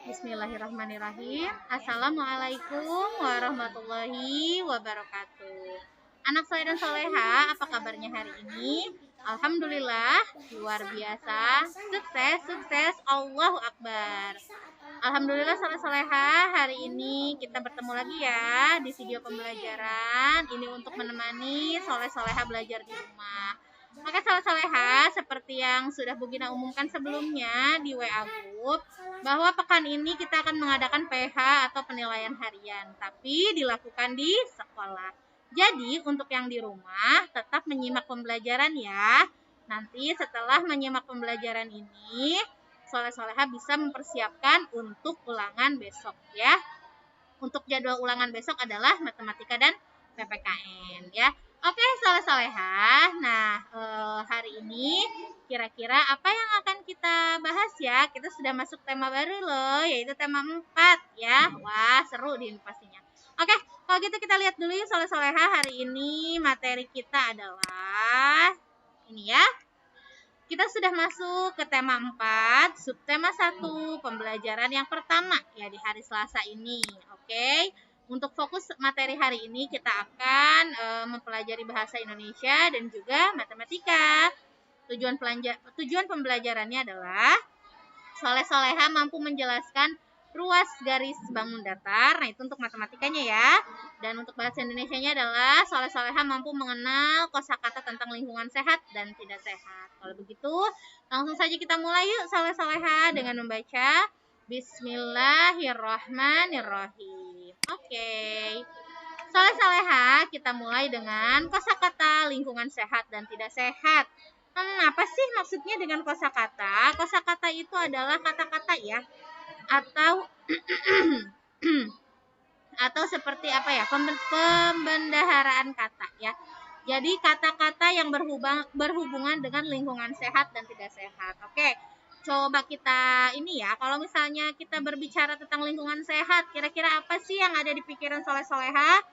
Bismillahirrahmanirrahim. Assalamualaikum warahmatullahi wabarakatuh. Anak soleh dan soleha, apa kabarnya hari ini? Alhamdulillah, luar biasa. Sukses, Allahu Akbar. Alhamdulillah soleh-soleha, hari ini kita bertemu lagi ya di video pembelajaran. Ini untuk menemani soleh-soleha belajar di rumah. Maka soleh-soleha, seperti yang sudah Bu Gina umumkan sebelumnya di WA Group, bahwa pekan ini kita akan mengadakan PH atau penilaian harian, tapi dilakukan di sekolah. Jadi untuk yang di rumah tetap menyimak pembelajaran ya. Nanti setelah menyimak pembelajaran ini, soleh-soleha bisa mempersiapkan untuk ulangan besok ya. Untuk jadwal ulangan besok adalah matematika dan PPKN ya. Oke, soleh-soleha. Nah, hari ini kira-kira apa yang akan kita bahas ya? Kita sudah masuk tema baru loh, yaitu tema 4 ya. Wah, seru di pastinya. Oke, kalau gitu kita lihat dulu yuk soleh-soleha. Hari ini materi kita adalah ini ya. Kita sudah masuk ke tema 4, subtema 1, pembelajaran yang pertama ya di hari Selasa ini. Oke. Untuk fokus materi hari ini kita akan mempelajari bahasa Indonesia dan juga matematika. Tujuan pembelajarannya adalah soleh-soleha mampu menjelaskan ruas garis bangun datar. Nah, itu untuk matematikanya ya. Dan untuk bahasa Indonesianya adalah soleh-soleha mampu mengenal kosakata tentang lingkungan sehat dan tidak sehat. Kalau begitu, langsung saja kita mulai yuk soleh-soleha dengan membaca Bismillahirrahmanirrahim. Oke. Soleh-soleha, kita mulai dengan kosakata lingkungan sehat dan tidak sehat. Apa sih maksudnya dengan kosakata? Kosakata itu adalah kata-kata ya, atau seperti apa ya, pembendaharaan kata ya. Jadi kata-kata yang berhubungan dengan lingkungan sehat dan tidak sehat. Oke, coba kita ini ya, kalau misalnya kita berbicara tentang lingkungan sehat, kira-kira apa sih yang ada di pikiran soleh-soleha?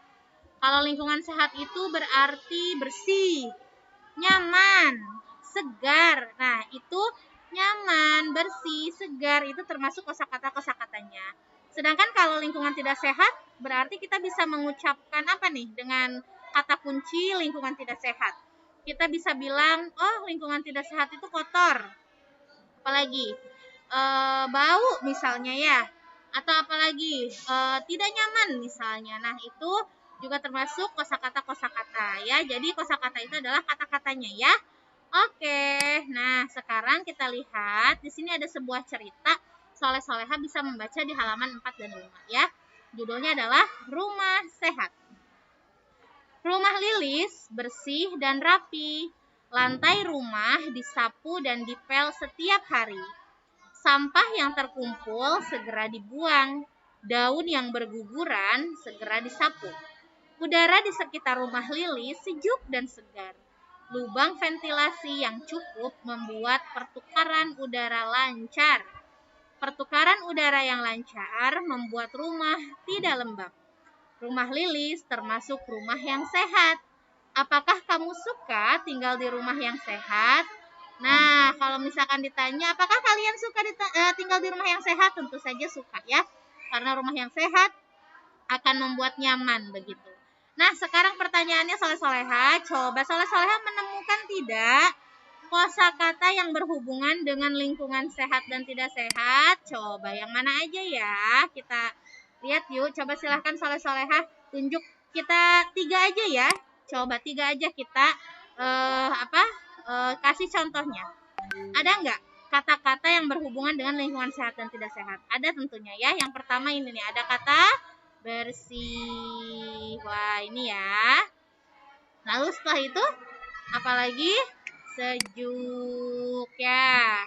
Kalau lingkungan sehat itu berarti bersih, nyaman, segar. Nah, itu nyaman, bersih, segar itu termasuk kosakata-kosakatanya. Sedangkan kalau lingkungan tidak sehat, berarti kita bisa mengucapkan apa nih dengan kata kunci lingkungan tidak sehat. Kita bisa bilang, oh lingkungan tidak sehat itu kotor. Apalagi bau misalnya ya. Atau apalagi tidak nyaman misalnya. Nah, itu juga termasuk kosakata-kosakata ya. Jadi kosakata itu adalah kata-katanya ya. Oke, nah sekarang kita lihat di sini ada sebuah cerita. Soleh-soleha bisa membaca di halaman 4 dan 5 ya. Judulnya adalah Rumah Sehat. Rumah Lilis bersih dan rapi. Lantai rumah disapu dan dipel setiap hari. Sampah yang terkumpul segera dibuang. Daun yang berguguran segera disapu. Udara di sekitar rumah Lilis sejuk dan segar. Lubang ventilasi yang cukup membuat pertukaran udara lancar. Pertukaran udara yang lancar membuat rumah tidak lembab. Rumah Lilis termasuk rumah yang sehat. Apakah kamu suka tinggal di rumah yang sehat? Nah, kalau misalkan ditanya, apakah kalian suka tinggal di rumah yang sehat? Tentu saja suka ya. Karena rumah yang sehat akan membuat nyaman begitu. Nah, sekarang pertanyaannya soleh-soleha, coba soleh-soleha menemukan tidak kosakata yang berhubungan dengan lingkungan sehat dan tidak sehat? Coba yang mana aja ya? Kita lihat yuk, coba silahkan soleh-soleha tunjuk kita 3 aja ya. Coba 3 aja kita kasih contohnya. Ada nggak kata-kata yang berhubungan dengan lingkungan sehat dan tidak sehat? Ada tentunya ya. Yang pertama ini nih, ada kata bersih. Wah, ini ya. Lalu setelah itu apalagi? Sejuk ya.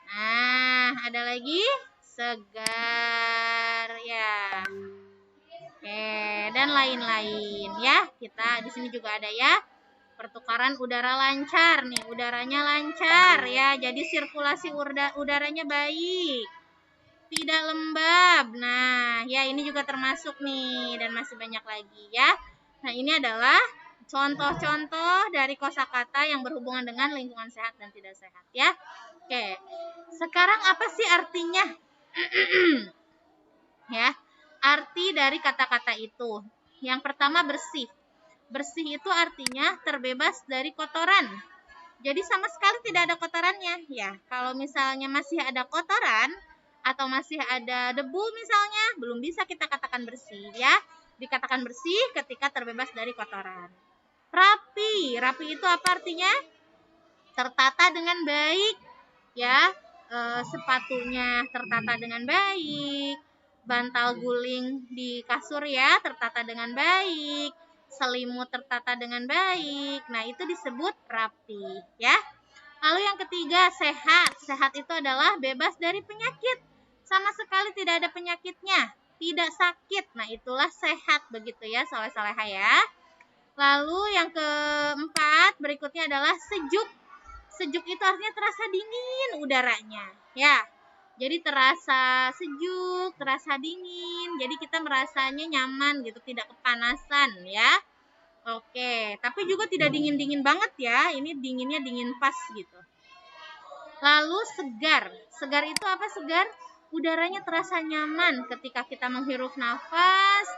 Nah, ada lagi segar ya. Oke, dan lain-lain ya. Kita di sini juga ada ya. Pertukaran udara lancar nih, udaranya lancar ya. Jadi sirkulasi udaranya baik. Tidak lembab. Nah, ya ini juga termasuk nih dan masih banyak lagi ya. Nah, ini adalah contoh-contoh dari kosakata yang berhubungan dengan lingkungan sehat dan tidak sehat ya. Oke. Sekarang apa sih artinya Ya, arti dari kata-kata itu. Yang pertama bersih. Bersih itu artinya terbebas dari kotoran. Jadi sama sekali tidak ada kotorannya. Ya, kalau misalnya masih ada kotoran atau masih ada debu misalnya, belum bisa kita katakan bersih ya. Dikatakan bersih ketika terbebas dari kotoran. Rapi. Rapi itu apa artinya? Tertata dengan baik ya. Sepatunya tertata dengan baik, bantal guling di kasur ya tertata dengan baik, selimut tertata dengan baik. Nah, itu disebut rapi ya. Lalu yang ketiga, sehat. Sehat itu adalah bebas dari penyakit. Sama sekali tidak ada penyakitnya, tidak sakit. Nah, itulah sehat begitu ya, soleh-soleha ya. Lalu yang keempat, berikutnya adalah sejuk. Sejuk itu artinya terasa dingin udaranya, ya. Jadi terasa sejuk, terasa dingin. Jadi kita merasanya nyaman gitu, tidak kepanasan ya. Oke, tapi juga tidak dingin-dingin banget ya. Ini dinginnya dingin pas gitu. Lalu segar. Segar itu apa segar? Udaranya terasa nyaman ketika kita menghirup nafas,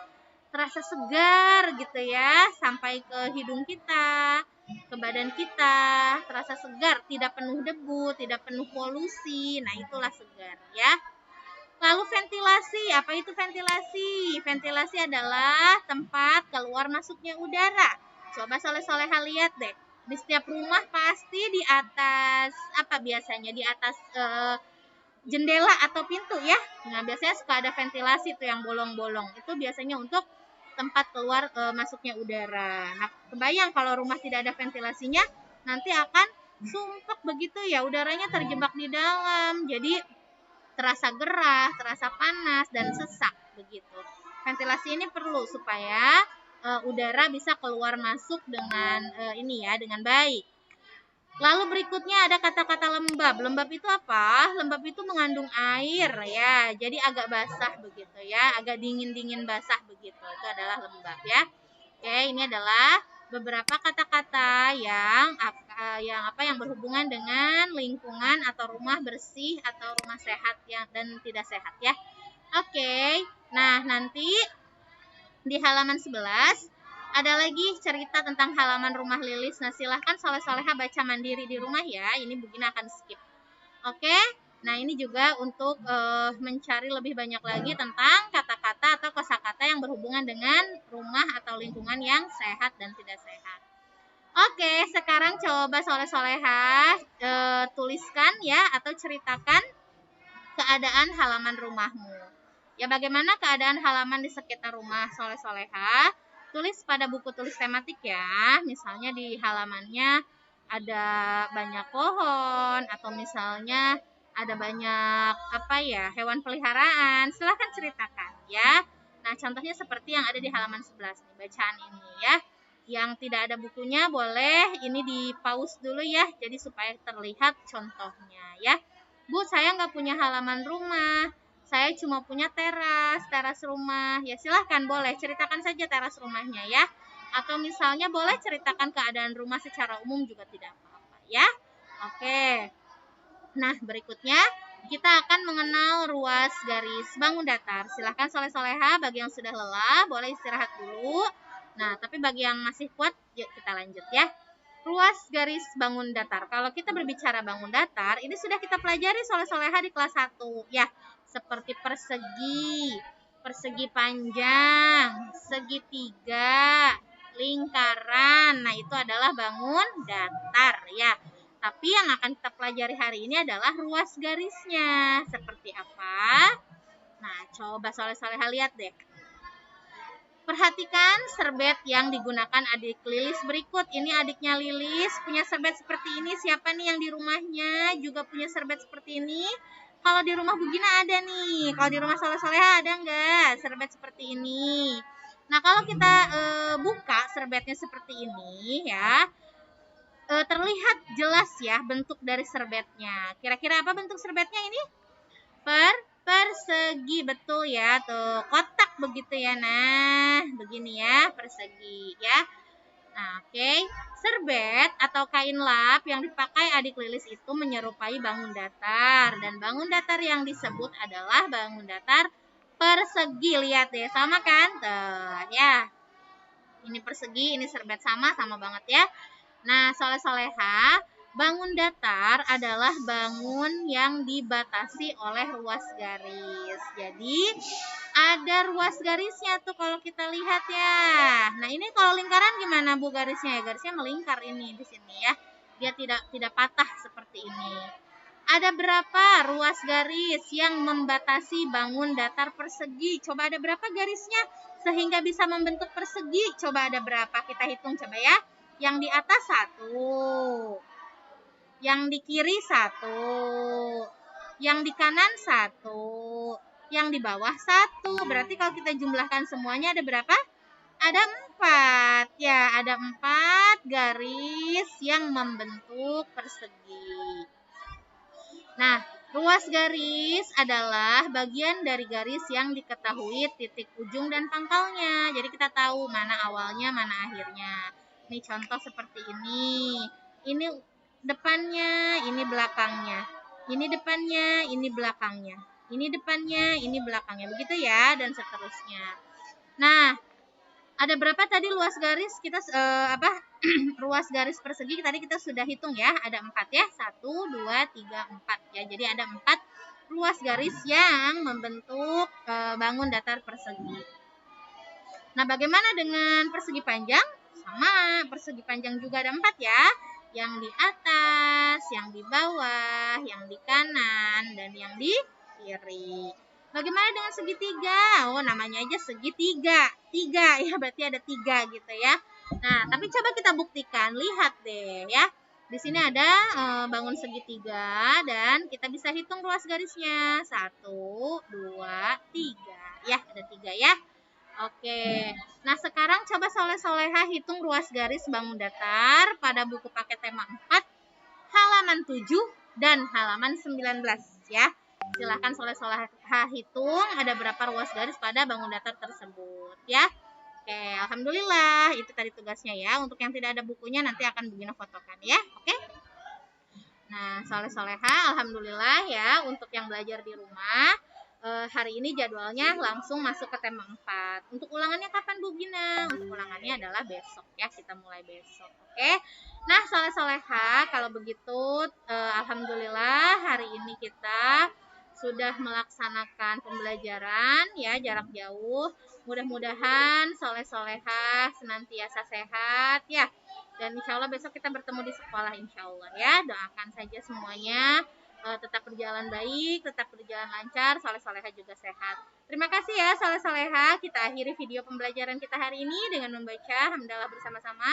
terasa segar gitu ya, sampai ke hidung kita, ke badan kita, terasa segar, tidak penuh debu, tidak penuh polusi. Nah, itulah segar ya. Lalu ventilasi, apa itu ventilasi? Ventilasi adalah tempat keluar masuknya udara. Coba soleh-soleha lihat deh. Di setiap rumah pasti di atas apa biasanya? Di atas jendela atau pintu ya. Nah, biasanya suka ada ventilasi tuh yang bolong-bolong. Itu biasanya untuk tempat keluar masuknya udara. Nah, kebayang kalau rumah tidak ada ventilasinya, nanti akan sumpek begitu ya, udaranya terjebak di dalam. Jadi terasa gerah, terasa panas dan sesak begitu. Ventilasi ini perlu supaya udara bisa keluar masuk dengan ini ya, dengan baik. Lalu berikutnya ada kata-kata lembab. Lembab itu apa? Lembab itu mengandung air ya. Jadi agak basah begitu ya, agak dingin-dingin basah begitu. Itu adalah lembab ya. Oke, ini adalah beberapa kata-kata yang berhubungan dengan lingkungan atau rumah bersih atau rumah sehat dan tidak sehat ya. Oke. Nah, nanti di halaman 11 ada lagi cerita tentang halaman rumah Lilis. Nah, silahkan soleh-soleha baca mandiri di rumah ya. Ini Bu Gina akan skip. Oke. Nah, ini juga untuk mencari lebih banyak lagi tentang kata-kata atau kosakata yang berhubungan dengan rumah atau lingkungan yang sehat dan tidak sehat. Oke, sekarang coba soleh-soleha tuliskan ya atau ceritakan keadaan halaman rumahmu. Ya, bagaimana keadaan halaman di sekitar rumah soleh-soleha? Tulis pada buku tulis tematik ya. Misalnya di halamannya ada banyak pohon atau misalnya ada banyak hewan peliharaan. Silahkan ceritakan ya. Nah, contohnya seperti yang ada di halaman 11 nih, bacaan ini ya. Yang tidak ada bukunya boleh ini di pause dulu ya, jadi supaya terlihat contohnya ya. Bu, saya nggak punya halaman rumah. Saya cuma punya teras rumah. Ya silahkan boleh ceritakan saja teras rumahnya ya. Atau misalnya boleh ceritakan keadaan rumah secara umum juga tidak apa-apa ya. Oke. Nah, berikutnya kita akan mengenal ruas garis bangun datar. Silahkan soleh-soleha, bagi yang sudah lelah boleh istirahat dulu. Nah, tapi bagi yang masih kuat, yuk kita lanjut ya. Ruas garis bangun datar. Kalau kita berbicara bangun datar, ini sudah kita pelajari soleh-soleha di kelas 1 ya. Seperti persegi panjang, segitiga, lingkaran. Nah, itu adalah bangun datar ya. Tapi yang akan kita pelajari hari ini adalah ruas garisnya. Seperti apa? Nah, coba soleh-soleha lihat deh. Perhatikan serbet yang digunakan adik Lilis berikut. Ini adiknya Lilis punya serbet seperti ini. Siapa nih yang di rumahnya juga punya serbet seperti ini? Kalau di rumah Bu Gina ada nih. Kalau di rumah soleh-soleha ada enggak serbet seperti ini? Nah, kalau kita buka serbetnya seperti ini ya, terlihat jelas ya bentuk dari serbetnya. Kira-kira apa bentuk serbetnya ini? Persegi, betul ya, tuh kotak begitu ya. Nah, begini ya, persegi ya. Nah, oke. Serbet atau kain lap yang dipakai adik Lilis itu menyerupai bangun datar. Dan bangun datar yang disebut adalah bangun datar persegi. Lihat deh, sama kan? Tuh, ya. Ini persegi, ini serbet sama banget ya. Nah, soleh-soleha, bangun datar adalah bangun yang dibatasi oleh ruas garis. Jadi, ada ruas garisnya tuh kalau kita lihat ya. Nah, ini kalau lingkaran gimana Bu garisnya ya? Garisnya melingkar ini di sini ya. Dia tidak patah seperti ini. Ada berapa ruas garis yang membatasi bangun datar persegi? Coba ada berapa garisnya sehingga bisa membentuk persegi? Coba ada berapa? Kita hitung coba ya. Yang di atas 1, yang di kiri 1, yang di kanan 1, yang di bawah 1. Berarti kalau kita jumlahkan semuanya ada berapa? Ada 4. Ya, ada 4 garis yang membentuk persegi. Nah, ruas garis adalah bagian dari garis yang diketahui titik ujung dan pangkalnya. Jadi kita tahu mana awalnya, mana akhirnya. Ini contoh seperti ini. Ini depannya, ini belakangnya. Ini depannya, ini belakangnya. Ini depannya, ini belakangnya. Begitu ya, dan seterusnya. Nah, ada berapa tadi luas garis? Kita ruas garis persegi tadi kita sudah hitung ya. Ada 4 ya. 1, 2, 3, 4 ya. Jadi ada 4 ruas garis yang membentuk bangun datar persegi. Nah, bagaimana dengan persegi panjang? Sama, persegi panjang juga ada 4 ya. Yang di atas, yang di bawah, yang di kanan, dan yang di kiri. Bagaimana dengan segitiga? Oh, namanya aja segitiga. 3 ya, berarti ada 3 gitu ya. Nah, tapi coba kita buktikan. Lihat deh ya. Di sini ada bangun segitiga dan kita bisa hitung ruas garisnya. 1, 2, 3. Ya, ada 3 ya. Oke. Nah, sekarang coba soleh-soleha hitung ruas garis bangun datar pada buku paket tema 4, halaman 7 dan halaman 19 ya. Silahkan soleh-soleha hitung ada berapa ruas garis pada bangun datar tersebut ya. Oke, alhamdulillah itu tadi tugasnya ya. Untuk yang tidak ada bukunya nanti akan Bugina fotokan ya. Oke. Nah, soleh-soleha alhamdulillah ya untuk yang belajar di rumah. Hari ini jadwalnya langsung masuk ke tema 4. Untuk ulangannya kapan Bu Gina? Untuk ulangannya adalah besok ya, kita mulai besok. Oke. Nah, soleh-soleha kalau begitu alhamdulillah hari ini kita sudah melaksanakan pembelajaran ya jarak jauh. Mudah-mudahan soleh-soleha senantiasa sehat ya. Dan insya Allah besok kita bertemu di sekolah insya Allah ya. Doakan saja semuanya tetap berjalan baik, tetap berjalan lancar, soleh-soleha juga sehat. Terima kasih ya soleh-soleha. Kita akhiri video pembelajaran kita hari ini dengan membaca hamdalah bersama-sama.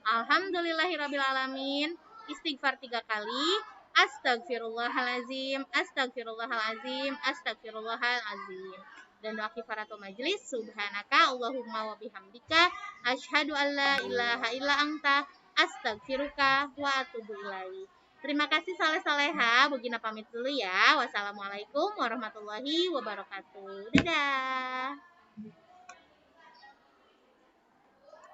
Alhamdulillahirrabbilalamin. Istighfar 3 kali. Astagfirullahalazim, astagfirullahalazim, astagfirullahalazim. Dan doa kifaratul majlis. Subhanaka Allahumma wa bihamdika asyhadu an la ilaha illa anta astagfiruka wa atubu ilaik. Terima kasih soleh-soleha. Bugina pamit dulu ya. Wassalamualaikum warahmatullahi wabarakatuh. Dadah.